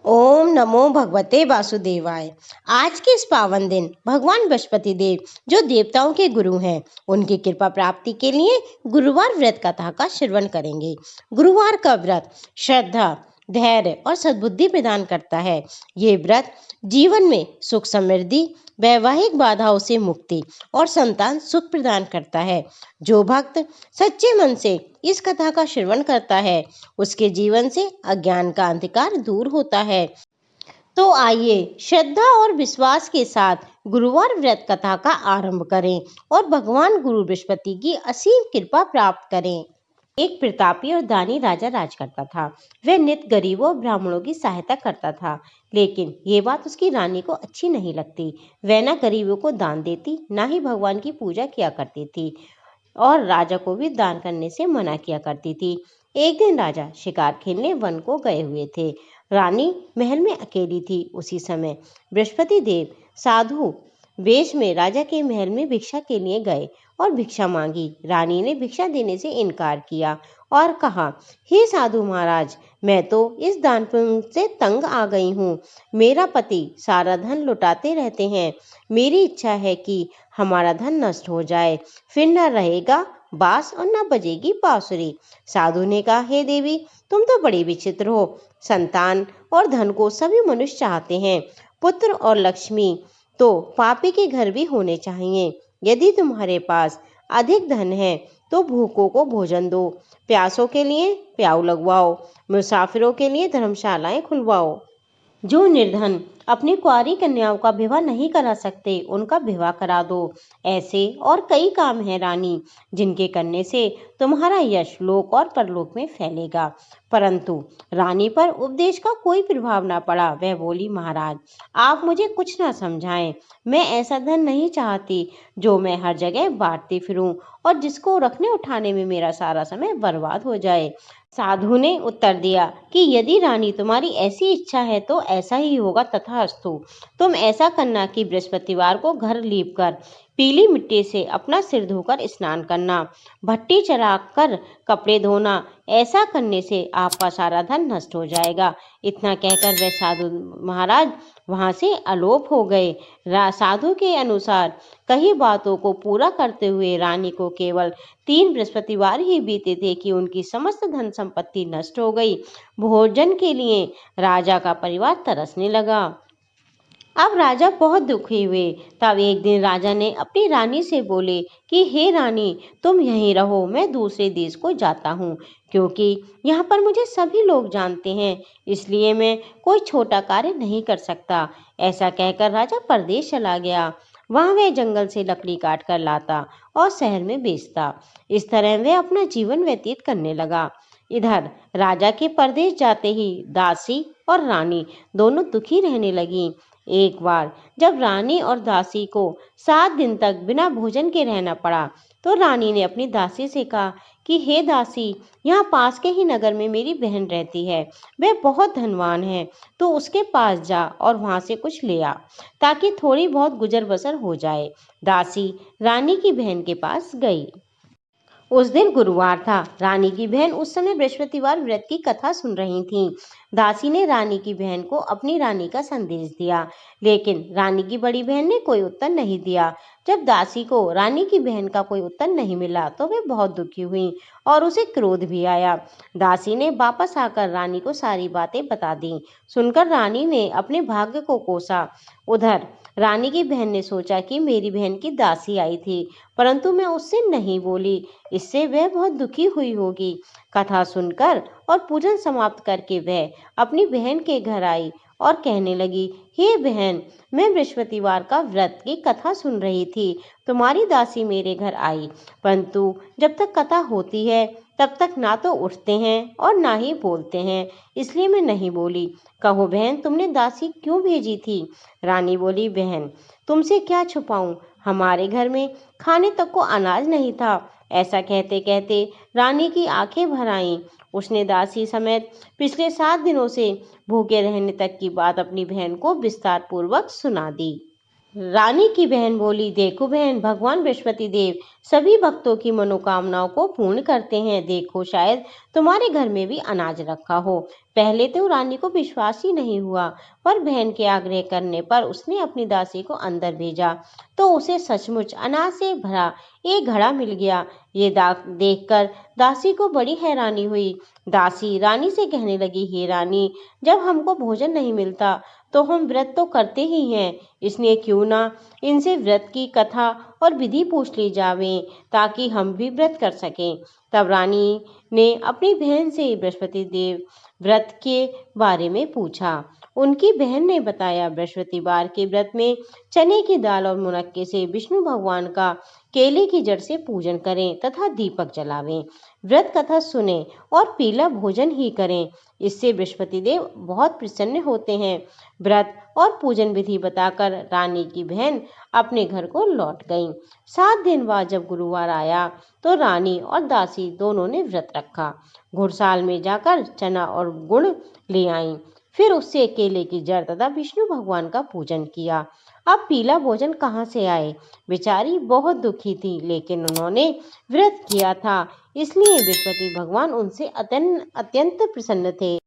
ओम नमो भगवते वासुदेवाय। आज के इस पावन दिन भगवान बृहस्पति देव जो देवताओं के गुरु हैं, उनकी कृपा प्राप्ति के लिए गुरुवार व्रत कथा का श्रवण करेंगे। गुरुवार का व्रत श्रद्धा, धैर्य और सद्बुद्धि प्रदान करता है। ये व्रत जीवन में सुख समृद्धि, वैवाहिक बाधाओं से मुक्ति और संतान सुख प्रदान करता है। जो भक्त सच्चे मन से इस कथा का श्रवण करता है, उसके जीवन से अज्ञान का अंधकार दूर होता है। तो आइए श्रद्धा और विश्वास के साथ गुरुवार व्रत कथा का आरंभ करें और भगवान गुरु बृहस्पति की असीम कृपा प्राप्त करें। एक प्रतापी और दानी राजा राज करता था। वह नित्य गरीबों और ब्राह्मणों की सहायता करता था, लेकिन ये बात उसकी रानी को अच्छी नहीं लगती। वह ना गरीबों को दान देती, ना ही भगवान की पूजा किया करती थी और राजा को भी दान करने से मना किया करती थी। एक दिन राजा शिकार खेलने वन को गए हुए थे। रानी महल में अकेली थी। उसी समय बृहस्पति देव साधु वेश में राजा के महल में भिक्षा के लिए गए और भिक्षा मांगी। रानी ने भिक्षा देने से इनकार किया और कहा, हे साधु महाराज, मैं तो इस दान पुण्य से तंग आ गई हूँ। मेरा पति सारा धन लुटाते रहते हैं। मेरी इच्छा है कि हमारा धन नष्ट हो जाए, फिर न रहेगा बांस और न बजेगी बांसुरी। साधु ने कहा, हे देवी, तुम तो बड़ी विचित्र हो। संतान और धन को सभी मनुष्य चाहते हैं। पुत्र और लक्ष्मी तो पापी के घर भी होने चाहिए। यदि तुम्हारे पास अधिक धन है तो भूखों को भोजन दो, प्यासों के लिए प्याऊ लगवाओ, मुसाफिरों के लिए धर्मशालाएं खुलवाओ। जो निर्धन अपनी कुंवारी कन्याओं का विवाह नहीं करा सकते, उनका विवाह करा दो। ऐसे और कई काम हैं रानी, जिनके करने से तुम्हारा यश लोक और परलोक में फैलेगा। परंतु रानी पर उपदेश का कोई प्रभाव ना पड़ा। वह बोली, महाराज, आप मुझे कुछ ना समझाएं। मैं ऐसा धन नहीं चाहती जो मैं हर जगह बांटती फिरूं और जिसको रखने उठाने में मेरा सारा समय बर्बाद हो जाए। साधु ने उत्तर दिया कि यदि रानी तुम्हारी ऐसी इच्छा है तो ऐसा ही होगा, तथास्तु। तुम ऐसा करना कि बृहस्पतिवार को घर लीप कर पीली मिट्टी से अपना सिर धोकर स्नान करना, भट्टी चढ़ा कर कपड़े धोना। ऐसा करने से आपका सारा धन नष्ट हो जाएगा। इतना कहकर वह साधु महाराज वहां से अलोप हो गए। साधु के अनुसार कई बातों को पूरा करते हुए रानी को केवल 3 बृहस्पतिवार ही बीते थे कि उनकी समस्त धन संपत्ति नष्ट हो गई। भोजन के लिए राजा का परिवार तरसने लगा। अब राजा बहुत दुखी हुए। तब एक दिन राजा ने अपनी रानी से बोले कि हे रानी, तुम यहीं रहो, मैं दूसरे देश को जाता हूँ, क्योंकि यहाँ पर मुझे सभी लोग जानते हैं, इसलिए मैं कोई छोटा कार्य नहीं कर सकता। ऐसा कहकर राजा परदेश चला गया। वहाँ वह जंगल से लकड़ी काट कर लाता और शहर में बेचता। इस तरह वह अपना जीवन व्यतीत करने लगा। इधर राजा के परदेश जाते ही दासी और रानी दोनों दुखी रहने लगी। एक बार जब रानी और दासी को 7 दिन तक बिना भोजन के रहना पड़ा, तो रानी ने अपनी दासी से कहा कि हे दासी, यहाँ पास के ही नगर में मेरी बहन रहती है। वह बहुत धनवान है, तो उसके पास जा और वहां से कुछ ले आ, ताकि थोड़ी बहुत गुजर बसर हो जाए। दासी रानी की बहन के पास गई। उस दिन गुरुवार था। रानी की बहन उस समय बृहस्पतिवार व्रत की कथा सुन रही थी। दासी ने रानी की बहन को अपनी रानी का संदेश दिया, लेकिन रानी की बड़ी बहन ने कोई उत्तर नहीं दिया। जब दासी को रानी की बहन का कोई उत्तर नहीं मिला तो वे बहुत दुखी हुई और उसे क्रोध भी आया। दासी ने वापस आकर रानी को सारी बातें बता दी। सुनकर रानी ने अपने भाग्य को कोसा। उधर रानी की बहन ने सोचा कि मेरी बहन की दासी आई थी, परंतु मैं उससे नहीं बोली, इससे वह बहुत दुखी हुई होगी। कथा सुनकर और पूजन समाप्त करके वह अपनी बहन के घर आई और कहने लगी, हे बहन, मैं बृहस्पतिवार का व्रत की कथा सुन रही थी। तुम्हारी दासी मेरे घर आई, परंतु जब तक कथा होती है तब तक ना तो उठते हैं और ना ही बोलते हैं, इसलिए मैं नहीं बोली। कहो बहन, तुमने दासी क्यों भेजी थी? रानी बोली, बहन, तुमसे क्या छुपाऊं, हमारे घर में खाने तक को अनाज नहीं था। ऐसा कहते कहते रानी की आंखें भर आईं। उसने दासी समेत पिछले 7 दिनों से भूखे रहने तक की बात अपनी बहन को विस्तार पूर्वक सुना दी। रानी की बहन बोली, देखो बहन, भगवान बृहस्पति देव सभी भक्तों की मनोकामनाओं को पूर्ण करते हैं। देखो, शायद तुम्हारे घर में भी अनाज रखा हो। पहले तो रानी को विश्वास ही नहीं हुआ, पर बहन के आग्रह करने पर उसने अपनी दासी को अंदर भेजा तो उसे सचमुच अनाज से भरा एक घड़ा मिल गया। ये देखकर दासी को बड़ी हैरानी हुई। दासी रानी से कहने लगी, हे रानी, जब हमको भोजन नहीं मिलता तो हम व्रत तो करते ही हैं, इसलिए क्यों ना इनसे व्रत की कथा और विधि पूछ ली जावे ताकि हम भी व्रत कर सकें। तब रानी ने अपनी बहन से बृहस्पति देव व्रत के बारे में पूछा। उनकी बहन ने बताया, बृहस्पतिवार के व्रत में चने की दाल और मुनक्के से विष्णु भगवान का केले की जड़ से पूजन करें तथा दीपक जलावें, व्रत कथा सुने और पीला भोजन ही करें। इससे बृहस्पति देव बहुत प्रसन्न होते हैं। व्रत और पूजन विधि बताकर रानी की बहन अपने घर को लौट गई। 7 दिन बाद जब गुरुवार आया तो रानी और दासी दोनों ने व्रत रखा। घुड़साल में जाकर चना और गुड़ ले आई, फिर उससे केले की जड़ तथा विष्णु भगवान का पूजन किया। अब पीला भोजन कहाँ से आए? बेचारी बहुत दुखी थी, लेकिन उन्होंने व्रत किया था, इसलिए बृहस्पति भगवान उनसे अत्यंत प्रसन्न थे।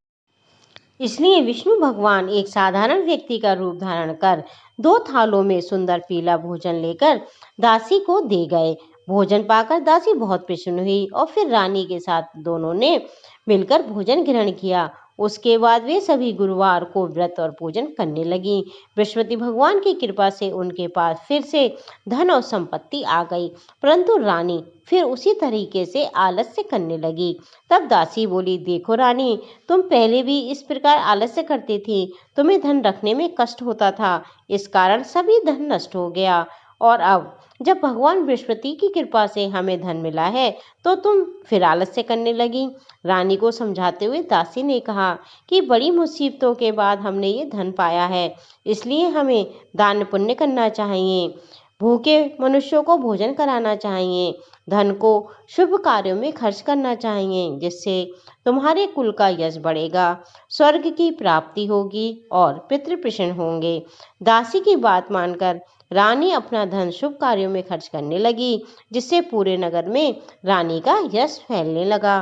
इसलिए विष्णु भगवान एक साधारण व्यक्ति का रूप धारण कर 2 थालों में सुंदर पीला भोजन लेकर दासी को दे गए। भोजन पाकर दासी बहुत प्रसन्न हुई और फिर रानी के साथ दोनों ने मिलकर भोजन ग्रहण किया। उसके बाद वे सभी गुरुवार को व्रत और पूजन करने लगी। बृहस्पति भगवान की कृपा से उनके पास फिर से धन और संपत्ति आ गई, परंतु रानी फिर उसी तरीके से आलस्य करने लगी। तब दासी बोली, देखो रानी, तुम पहले भी इस प्रकार आलस्य करती थी, तुम्हें धन रखने में कष्ट होता था, इस कारण सभी धन नष्ट हो गया, और अब जब भगवान बृहस्पति की कृपा से हमें धन मिला है तो तुम फिर आलस्य करने लगी। रानी को समझाते हुए दासी ने कहा कि बड़ी मुसीबतों के बाद हमने ये धन पाया है, इसलिए हमें दान पुण्य करना चाहिए, भूखे मनुष्यों को भोजन कराना चाहिए, धन को शुभ कार्यों में खर्च करना चाहिए, जिससे तुम्हारे कुल का यश बढ़ेगा, स्वर्ग की प्राप्ति होगी और पितृ प्रसन्न होंगे। दासी की बात मानकर रानी अपना धन शुभ कार्यों में खर्च करने लगी, जिससे पूरे नगर में रानी का यश फैलने लगा।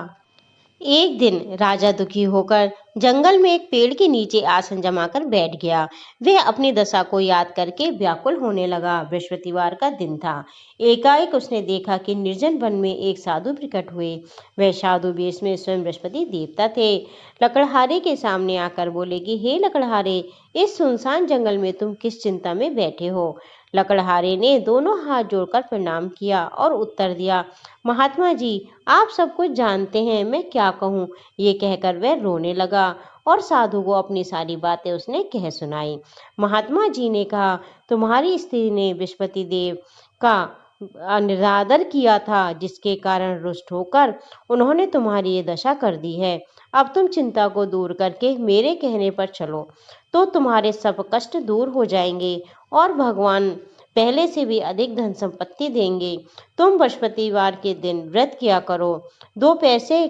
एक दिन राजा दुखी होकर जंगल में एक पेड़ के नीचे आसन जमाकर बैठ गया। वह अपनी दशा को याद करके व्याकुल होने लगा। बृहस्पतिवार का दिन था। एकाएक उसने देखा कि निर्जन वन में एक साधु प्रकट हुए। वह साधु वेश में स्वयं बृहस्पति देवता थे। लकड़हारे के सामने आकर बोले कि हे लकड़हारे, इस सुनसान जंगल में तुम किस चिंता में बैठे हो? लकड़हारे ने दोनों हाथ जोड़कर प्रणाम किया और उत्तर दिया, महात्मा जी, आप सब कुछ जानते हैं, मैं क्या कहूँ। ये कहकर वह रोने लगा और साधु को अपनी सारी बातें उसने कह सुनाई। महात्मा जी ने कहा, तुम्हारी स्त्री ने बृहस्पति देव का निरादर किया था, जिसके कारण रुष्ट होकर उन्होंने तुम्हारी ये दशा कर दी है। अब तुम चिंता को दूर करके मेरे कहने पर चलो तो तुम्हारे सब कष्ट दूर हो जाएंगे और भगवान पहले से भी अधिक धन संपत्ति देंगे। तुम बृहस्पतिवार के दिन व्रत किया करो। 2 पैसे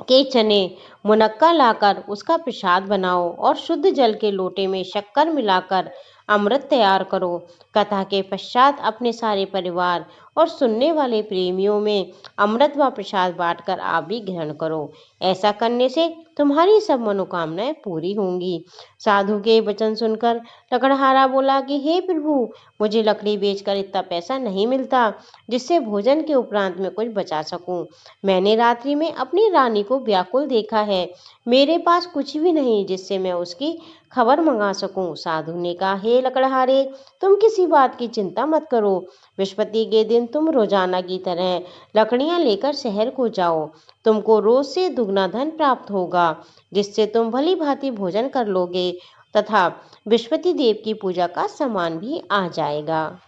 के चने मुनक्का लाकर उसका प्रसाद बनाओ और शुद्ध जल के लोटे में शक्कर मिलाकर अमृत तैयार करो। कथा के पश्चात अपने सारे परिवार और सुनने वाले प्रेमियों में अमृत व प्रसाद बांटकर आप भी ग्रहण करो। ऐसा करने से तुम्हारी सब मनोकामनाएं पूरी होंगी। साधु के वचन सुनकर लकड़हारा बोला कि हे प्रभु, मुझे लकड़ी बेचकर इतना पैसा नहीं मिलता जिससे भोजन के उपरांत में कुछ बचा सकूं। मैंने रात्रि में अपनी रानी को व्याकुल देखा है, मेरे पास कुछ भी नहीं जिससे मैं उसकी खबर मंगा सकूं। साधु ने कहा, हे लकड़हारे, तुम किसी बात की चिंता मत करो। बृहस्पति के दिन तुम रोजाना की तरह लकड़ियां लेकर शहर को जाओ। तुमको रोज से दुगना धन प्राप्त होगा, जिससे तुम भली भांति भोजन कर लोगे तथा बृहस्पति देव की पूजा का सामान भी आ जाएगा।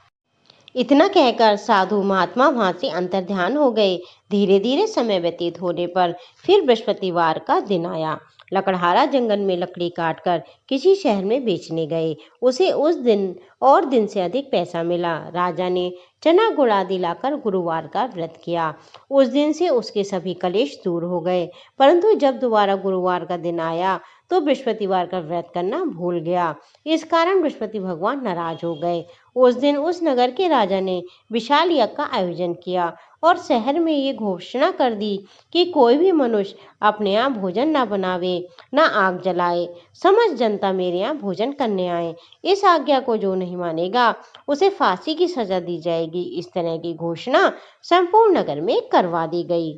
इतना कहकर साधु महात्मा वहां से अंतर्ध्यान हो गए। धीरे धीरे समय व्यतीत होने पर फिर बृहस्पतिवार का दिन आया। लकड़हारा जंगल में लकड़ी काटकर किसी शहर में बेचने गए। उसे उस दिन से अधिक पैसा मिला। राजा ने चना गुड़ आदि लाकर गुरुवार का व्रत किया। उस दिन से उसके सभी कलेश दूर हो गए। परंतु जब दोबारा गुरुवार का दिन आया तो बृहस्पतिवार का व्रत करना भूल गया। इस कारण बृहस्पति भगवान नाराज हो गए। उस दिन उस नगर के राजा ने विशाल यज्ञ का आयोजन किया और शहर में ये घोषणा कर दी कि कोई भी मनुष्य अपने यहाँ भोजन ना बनावे, ना आग जलाए। समस्त जनता मेरे यहाँ भोजन करने आए। इस आज्ञा को जो नहीं मानेगा उसे फांसी की सजा दी जाएगी। इस तरह की घोषणा संपूर्ण नगर में करवा दी गई।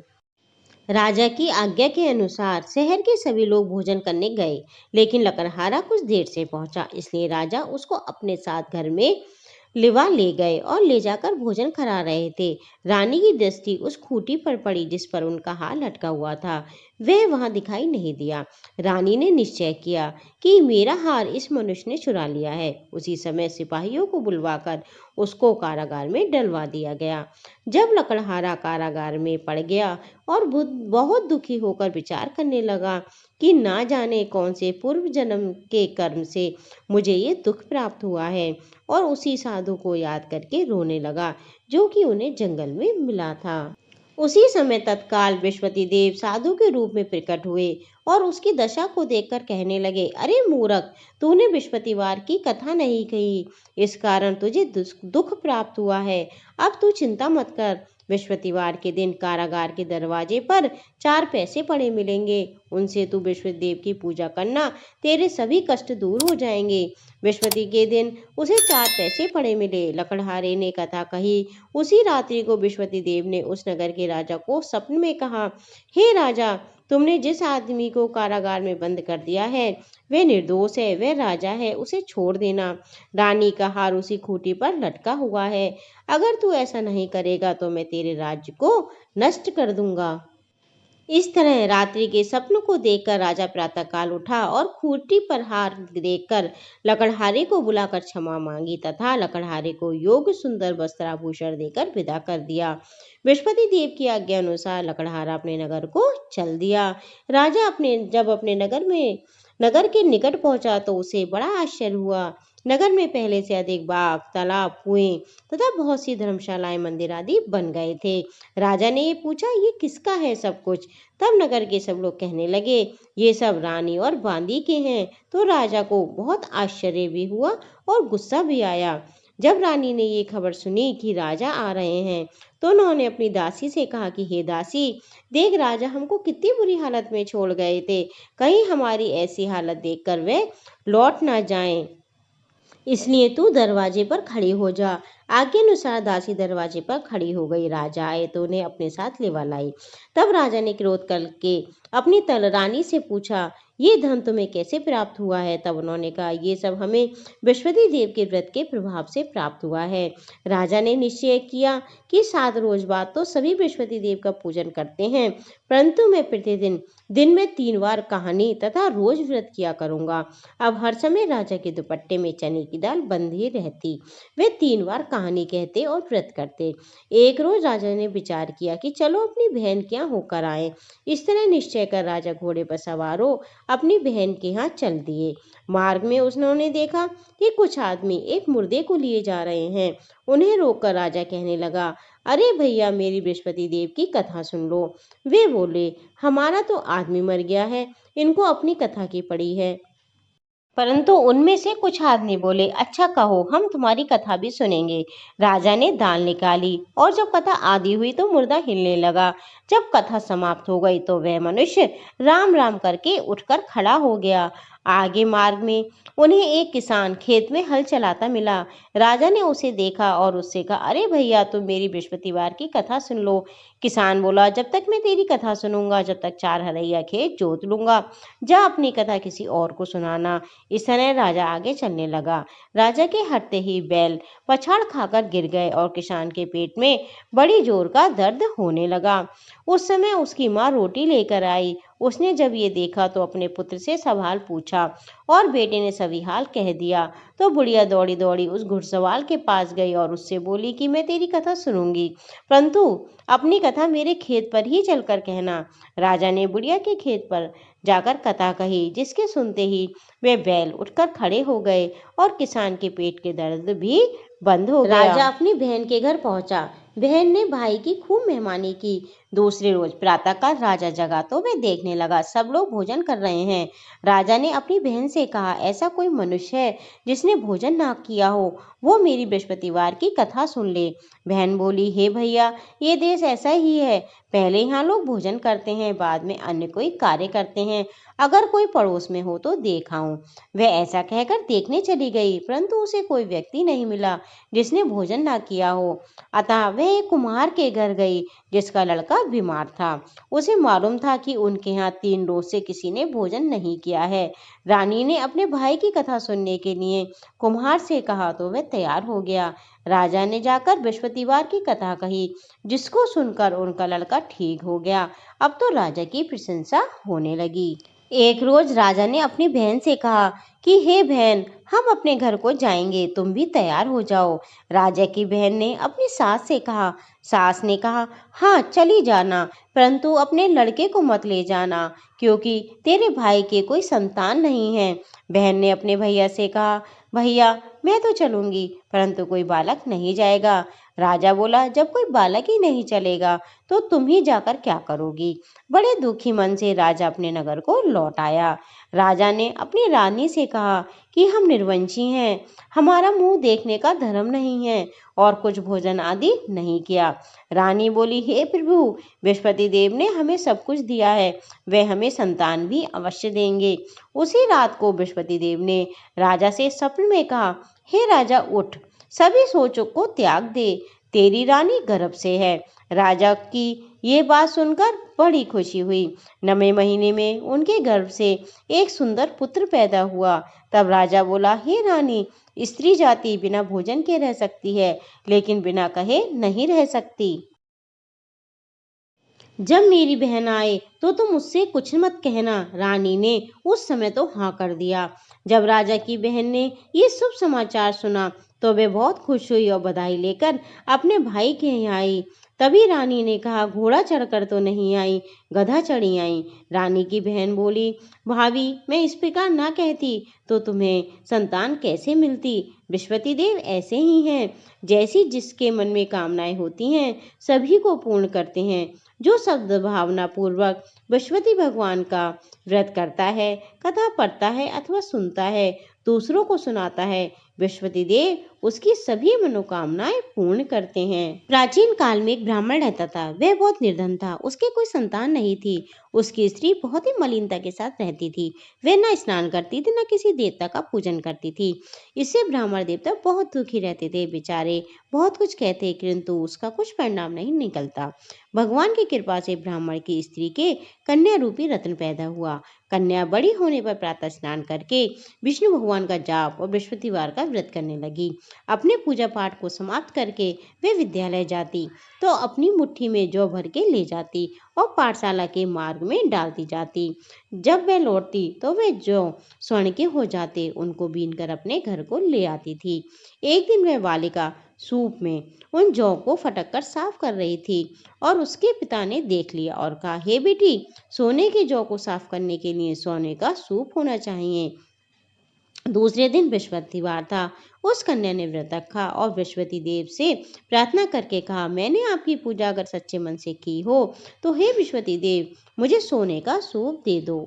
राजा की आज्ञा के अनुसार शहर के सभी लोग भोजन करने गए, लेकिन लकड़हारा कुछ देर से पहुंचा, इसलिए राजा उसको अपने साथ घर में लिवा ले गए और ले जाकर भोजन करा रहे थे। रानी की दृष्टि उस खूंटी पर पड़ी जिस पर उनका हार लटका हुआ था। वह वहां दिखाई नहीं दिया। रानी ने निश्चय किया कि मेरा हार इस मनुष्य ने चुरा लिया है। उसी समय सिपाहियों को बुलवाकर उसको कारागार में डलवा दिया गया। जब लकड़हारा कारागार में पड़ गया और बहुत दुखी होकर विचार करने लगा कि ना जाने कौन से पूर्व जन्म के कर्म से मुझे ये दुख प्राप्त हुआ है, और उसी साधु को याद करके रोने लगा जो कि उन्हें जंगल में मिला था। उसी समय तत्काल बृहस्पति देव साधु के रूप में प्रकट हुए और उसकी दशा को देखकर कहने लगे, अरे मूर्ख, तूने बृहस्पतिवार की कथा नहीं कही, इस कारण तुझे दुख प्राप्त हुआ है। अब तू चिंता मत कर। बृहस्पतिवार के दिन कारागार के दरवाजे पर 4 पैसे पड़े मिलेंगे। उनसे तू बृहस्पति देव की पूजा करना, तेरे सभी कष्ट दूर हो जाएंगे। बृहस्पति के दिन उसे 4 पैसे पड़े मिले। लकड़हारे ने कथा कही। उसी रात्रि को बृहस्पति देव ने उस नगर के राजा को स्वप्न में कहा, हे राजा, तुमने जिस आदमी को कारागार में बंद कर दिया है वह निर्दोष है, वह राजा है, उसे छोड़ देना। रानी का हार उसी खूंटी पर लटका हुआ है। अगर तू ऐसा नहीं करेगा तो मैं तेरे राज्य को नष्ट कर दूंगा। इस तरह रात्रि के स्वप्न को देखकर राजा प्रातःकाल उठा और खूंटी पर हार देखकर लकड़हारे को बुलाकर क्षमा मांगी तथा लकड़हारे को योग्य सुंदर वस्त्राभूषण देकर विदा कर दिया। बृहस्पति देव की आज्ञा अनुसार लकड़हारा अपने नगर को चल दिया। राजा जब अपने नगर के निकट पहुंचा तो उसे बड़ा आश्चर्य हुआ। नगर में पहले से अधिक बाग, तालाब, कुएं तथा बहुत सी धर्मशालाएं, मंदिर आदि बन गए थे। राजा ने ये पूछा, ये किसका है सब कुछ? तब नगर के सब लोग कहने लगे, ये सब रानी और बांदी के हैं। तो राजा को बहुत आश्चर्य भी हुआ और गुस्सा भी आया। जब रानी ने ये खबर सुनी कि राजा आ रहे हैं तो उन्होंने अपनी दासी से कहा कि हे दासी, देख, राजा हमको कितनी बुरी हालत में छोड़ गए थे, कहीं हमारी ऐसी हालत देखकर वे लौट ना जाएं। इसलिए तू दरवाजे पर खड़ी हो जा। आज्ञा अनुसार दासी दरवाजे पर खड़ी हो गई। राजा आए तो उन्हें अपने साथ लेवा लाई। तब राजा ने क्रोध करके अपनी रानी से पूछा, ये धन तुम्हें कैसे प्राप्त हुआ है? तब उन्होंने कहा, ये सब हमें बृहस्पति देव के व्रत के प्रभाव से प्राप्त हुआ है। राजा ने निश्चय किया कि 7 रोज बाद तो सभी बृहस्पति देव का पूजन करते हैं, परंतु मैं प्रतिदिन दिन में 3 बार कहानी तथा रोज व्रत किया करूंगा। अब हर समय राजा के दुपट्टे में चने की दाल बंधी रहती। वे 3 बार कहानी कहते और व्रत करते। एक रोज राजा ने विचार किया कि चलो अपनी बहन के यहाँ होकर आए। इस तरह निश्चय कर राजा घोड़े पर सवार हो अपनी बहन के यहाँ चल दिए। मार्ग में उन्होंने देखा कि कुछ आदमी एक मुर्दे को लिए जा रहे हैं। उन्हें रोककर राजा कहने लगा, अरे भैया, मेरी बृहस्पति देव की कथा सुन लो। वे बोले, हमारा तो आदमी मर गया है, इनको अपनी कथा की पड़ी है। परंतु उनमें से कुछ आदमी बोले, अच्छा कहो, हम तुम्हारी कथा भी सुनेंगे। राजा ने दाल निकाली और जब कथा आधी हुई तो मुर्दा हिलने लगा। जब कथा समाप्त हो गई तो वह मनुष्य राम राम करके उठकर खड़ा हो गया। आगे मार्ग में उन्हें एक किसान खेत में हल चलाता मिला। राजा ने उसे देखा और उससे कहा, अरे भैया, तुम मेरी बृहस्पतिवार की कथा सुन लो। किसान बोला, जब तक मैं तेरी कथा सुनूंगा जब तक 4 हरैया खेत जोत लूंगा। जा अपनी कथा किसी और को सुनाना। इस तरह राजा आगे चलने लगा। राजा के हटते ही बैल पछाड़ खाकर गिर गए और किसान के पेट में बड़ी जोर का दर्द होने लगा। उस समय उसकी माँ रोटी लेकर आई। उसने जब ये देखा तो अपने पुत्र से सब हाल पूछा और बेटे ने सभी हाल कह दिया। तो बुढ़िया दौड़ी दौड़ी उस घुड़सवार के पास गई और उससे बोली कि मैं तेरी कथा सुनूंगी, परंतु अपनी कथा मेरे खेत पर ही चलकर कहना। राजा ने बुढ़िया के खेत पर जाकर कथा कही, जिसके सुनते ही वे बैल उठकर खड़े हो गए और किसान के पेट के दर्द भी बंद हो गया। राजा अपनी बहन के घर पहुंचा। बहन ने भाई की खूब मेहमानी की। दूसरे रोज प्रातःकाल राजा जगा तो वे देखने लगा सब लोग भोजन कर रहे हैं। राजा ने अपनी बहन से कहा, ऐसा कोई मनुष्य है जिसने भोजन ना किया हो, वो मेरी बृहस्पतिवार की कथा सुन ले। बहन बोली, हे भैया, ये देश ऐसा ही है, पहले यहाँ लोग भोजन करते हैं, बाद में अन्य कोई कार्य करते हैं। अगर कोई पड़ोस में हो तो देख आऊं। वह ऐसा कहकर देखने चली गई, परंतु उसे कोई व्यक्ति नहीं मिला जिसने भोजन ना किया हो। अतः वह एक कुम्हार के घर गई जिसका लड़का बीमार था। उसे मालूम था कि उनके यहाँ 3 रोज से किसी ने भोजन नहीं किया है। रानी ने अपने भाई की कथा सुनने के लिए कुम्हार से कहा तो वह तैयार हो गया। राजा ने जाकर बृहस्पतिवार की कथा कही, जिसको सुनकर उनका लड़का ठीक हो गया। अब तो राजा की प्रशंसा होने लगी। एक रोज राजा ने अपनी बहन से कहा कि हे बहन, हम अपने घर को जाएंगे, तुम भी तैयार हो जाओ। राजा की बहन ने अपनी सास से कहा। सास ने कहा, हाँ चली जाना, परंतु अपने लड़के को मत ले जाना, क्योंकि तेरे भाई के कोई संतान नहीं है। बहन ने अपने भैया से कहा, भैया मैं तो चलूंगी, परंतु कोई बालक नहीं जाएगा। राजा बोला, जब कोई बालक ही नहीं चलेगा तो तुम ही जाकर क्या करोगी। बड़े दुखी मन से राजा अपने नगर को लौट आया। राजा ने अपनी रानी से कहा कि हम निर्वंशी हैं, हमारा मुंह देखने का धर्म नहीं है और कुछ भोजन आदि नहीं किया। रानी बोली, हे प्रभु, बृहस्पति देव ने हमें सब कुछ दिया है, वे हमें संतान भी अवश्य देंगे। उसी रात को बृहस्पति देव ने राजा से स्वप्न में कहा, हे राजा उठ, सभी सोचों को त्याग दे, तेरी रानी गर्भ से है। राजा की ये बात सुनकर बड़ी खुशी हुई। 9वें महीने में उनके गर्भ से एक सुंदर पुत्र पैदा हुआ। तब राजा बोला, हे रानी, स्त्री जाति बिना भोजन के रह सकती है, लेकिन बिना कहे नहीं रह सकती। जब मेरी बहन आए तो तुम उससे कुछ मत कहना। रानी ने उस समय तो हाँ कर दिया। जब राजा की बहन ने ये शुभ समाचार सुना तो वे बहुत खुश हुई और बधाई लेकर अपने भाई के यहाँ आई। तभी रानी ने कहा, घोड़ा चढ़कर तो नहीं आई, गधा चढ़ी आई। रानी की बहन बोली, भाभी, मैं इस प्रकार ना कहती तो तुम्हें संतान कैसे मिलती। बृहस्पति देव ऐसे ही हैं, जैसी जिसके मन में कामनाएं होती हैं सभी को पूर्ण करते हैं। जो सद्भावना पूर्वक बृहस्पति भगवान का व्रत करता है, कथा पढ़ता है अथवा सुनता है, दूसरों को सुनाता है, बृहस्पति देव उसकी सभी मनोकामनाएं पूर्ण करते हैं। प्राचीन काल में एक ब्राह्मण रहता था। वह बहुत निर्धन था, उसके कोई संतान नहीं थी। उसकी स्त्री बहुत ही मलिनता के साथ रहती थी। वह न स्नान करती थी, न किसी देवता का पूजन करती थी। इससे ब्राह्मण देवता बहुत दुखी रहते थे। बेचारे बहुत कुछ कहते, किंतु उसका कुछ परिणाम नहीं निकलता। भगवान की कृपा से ब्राह्मण की स्त्री के कन्या रूपी रत्न पैदा हुआ। कन्या बड़ी होने पर प्रातः स्नान करके विष्णु भगवान का जाप और बृहस्पतिवार का व्रत करने लगी। अपने पूजा पाठ को समाप्त करके वे विद्यालय जाती तो अपनी मुट्ठी में जौ भर के ले जाती और पाठशाला के मार्ग में डालती जाती। जब वह लौटती तो वे जौ स्वर्ण के हो जाते, उनको बीन कर अपने घर को ले आती थी। एक दिन वह बालिका सूप में उन जौ को फटक कर साफ कर रही थी और उसके पिता ने देख लिया और कहा, हे बेटी, सोने के जौ को साफ करने के लिए सोने का सूप होना चाहिए। दूसरे दिन बृहस्पतिवार था। उस कन्या ने व्रत रखा और बृहस्पति देव से प्रार्थना करके कहा, मैंने आपकी पूजा अगर सच्चे मन से की हो तो हे बृहस्पति देव, मुझे सोने का सूप दे दो।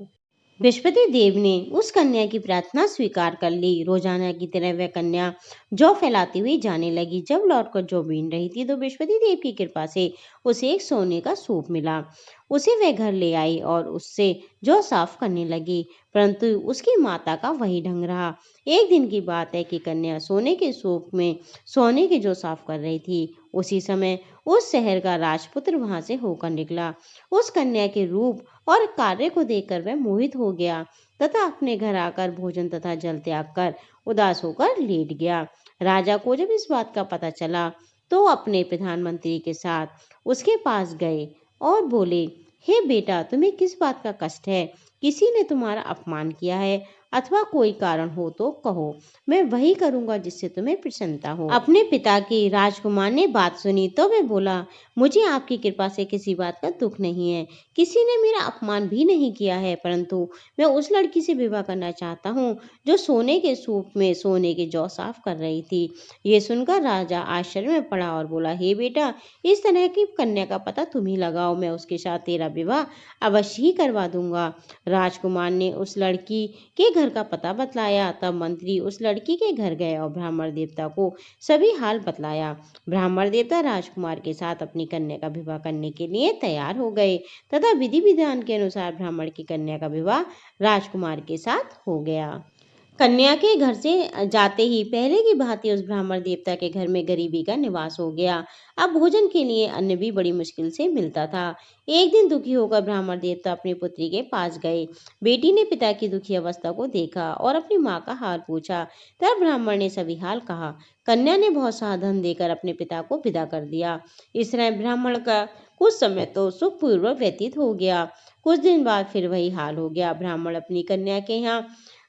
बृहस्पति देव ने उस कन्या की प्रार्थना स्वीकार कर ली। रोजाना की तरह वह कन्या जौ फैलाती हुई जाने लगी। जब लौटकर जौ बीन रही थी तो बृहस्पति देव की कृपा से उसे एक सोने का सूप मिला। उसे वह घर ले आई और उससे जौ साफ करने लगी, परंतु उसकी माता का वही ढंग रहा। एक दिन की बात है कि कन्या सोने के सूप में सोने की जौ साफ कर रही थी। उसी समय उस शहर का राजपुत्र वहां से होकर निकला। उस कन्या के रूप और कार्य को देखकर वह मोहित हो गया तथा अपने घर आकर भोजन तथा जल त्याग कर उदास होकर लेट गया। राजा को जब इस बात का पता चला तो अपने प्रधानमंत्री के साथ उसके पास गए और बोले, हे बेटा, तुम्हें किस बात का कष्ट है? किसी ने तुम्हारा अपमान किया है? अथवा कोई कारण हो तो कहो, मैं वही करूंगा जिससे तुम्हें प्रसन्नता हो। अपने पिता की राजकुमार ने बात सुनी तो वे बोला, मुझे आपकी कृपा से किसी बात का दुख नहीं है, किसी ने मेरा अपमान भी नहीं किया है, परंतु मैं उस लड़की से विवाह करना चाहता हूँ जो सोने के सूप में सोने के जौ साफ कर रही थी। ये सुनकर राजा आश्चर्य में पड़ा और बोला, हे बेटा, इस तरह की कन्या का पता तुम ही लगाओ, मैं उसके साथ तेरा विवाह अवश्य ही करवा दूंगा। राजकुमार ने उस लड़की के घर का पता बतलाया। तब मंत्री उस लड़की के घर गए और ब्राह्मण देवता को सभी हाल बतलाया। ब्राह्मण देवता राजकुमार के साथ अपनी कन्या का विवाह करने के लिए तैयार हो गए तथा विधि विधान के अनुसार ब्राह्मण की कन्या का विवाह राजकुमार के साथ हो गया। कन्या के घर से जाते ही पहले की भांति उस ब्राह्मण देवता के घर में गरीबी का निवास हो गया। अब भोजन के लिए अन्न भी बड़ी मुश्किल से मिलता था। एक दिन दुखी होकर ब्राह्मण देवता अपनी पुत्री के पास गए। बेटी ने पिता की दुखी अवस्था को देखा और अपनी माँ का हाल पूछा। तब ब्राह्मण ने सभी हाल कहा। कन्या ने बहुत सा धन देकर अपने पिता को विदा कर दिया। इस तरह ब्राह्मण का कुछ समय तो सुखपूर्वक व्यतीत हो गया। कुछ दिन बाद फिर वही हाल हो गया। ब्राह्मण अपनी कन्या के यहाँ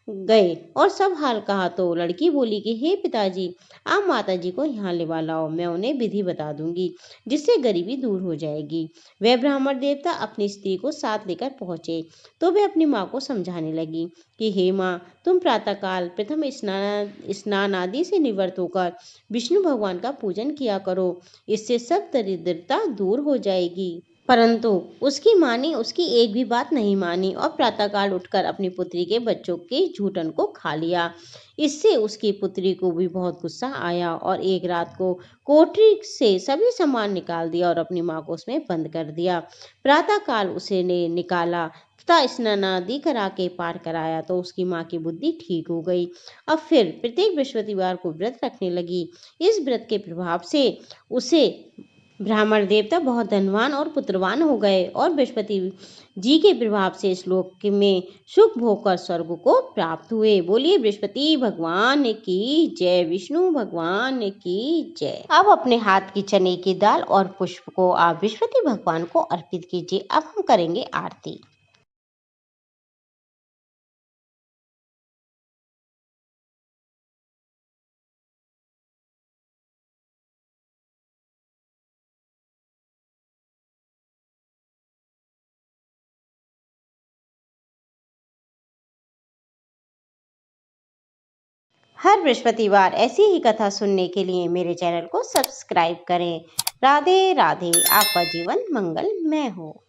गए और सब हाल कहा तो लड़की बोली कि हे पिताजी, आप माता जी को यहाँ लिवा लाओ, मैं उन्हें विधि बता दूंगी जिससे गरीबी दूर हो जाएगी। वह ब्राह्मण देवता अपनी स्त्री को साथ लेकर पहुंचे तो वे अपनी माँ को समझाने लगी कि हे माँ, तुम प्रातःकाल प्रथम स्नान आदि से निवृत्त होकर विष्णु भगवान का पूजन किया करो, इससे सब दरिद्रता दूर हो जाएगी। परंतु उसकी माँ ने उसकी एक भी बात नहीं मानी और प्रातःकाल उठकर अपनी पुत्री के बच्चों के झूठन को खा लिया। इससे उसकी पुत्री को भी बहुत गुस्सा आया और एक रात को कोठरी से सभी सामान निकाल दिया और अपनी माँ को उसमें बंद कर दिया। प्रातःकाल उसे ने निकाला तथा स्नान आदि करा के पार कराया तो उसकी माँ की बुद्धि ठीक हो गई। अब फिर प्रत्येक बृहस्पतिवार को व्रत रखने लगी। इस व्रत के प्रभाव से उसे ब्राह्मण देवता बहुत धनवान और पुत्रवान हो गए और बृहस्पति जी के प्रभाव से इस लोक में सुख भोग कर स्वर्ग को प्राप्त हुए। बोलिए बृहस्पति भगवान की जय, विष्णु भगवान की जय। अब अपने हाथ की चने की दाल और पुष्प को आप बृहस्पति भगवान को अर्पित कीजिए। अब हम करेंगे आरती। हर बृहस्पतिवार ऐसी ही कथा सुनने के लिए मेरे चैनल को सब्सक्राइब करें। राधे राधे। आपका जीवन मंगलमय हो।